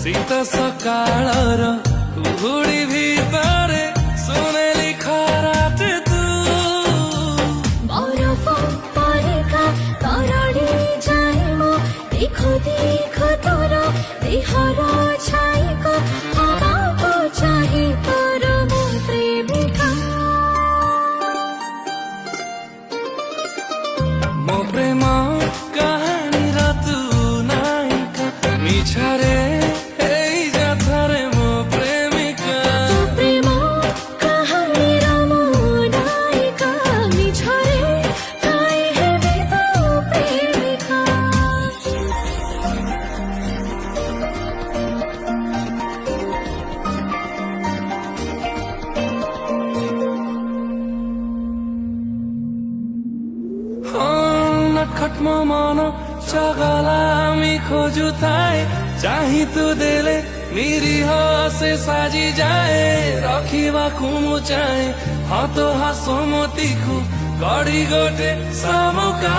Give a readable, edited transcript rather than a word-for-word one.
ଶୀତ ସକାଳର କୁହୁଡ଼ି ଭିତରେ ସୁନେଲି ଖରାଟେ ତୁ বরফ পরিকা তরড়ি যায় মো দেখো দেখো তোর দেহর ছাইক হওয়াকু চাহি তোর মো প্রেমিকা ମୋ ପ୍ରେମ କାହାଣୀର ତୁ ନାୟିକା ମିଛରେ ହେଇଯା ଥରେ ମୋ ପ୍ରେମିକା তো প্রেম কাহাণীর মো নায়িকা মিছরে কাই হেবি তো প্রেমিকা ନଟଖଟ ମୋ ମନ ଚଗଲା আমি ଖୋଜୁଥାଏ ଚାହିଁ ତୁ ଦେଲେ ନିରୀହ ସେ ସାଜିଯାଏ ରଖିବାକୁ ମୁଁ ଚାହେଁ ହଁ ତୋ ହାସମତିକୁ ଗଢ଼ି ଗୋଟେ ସମକା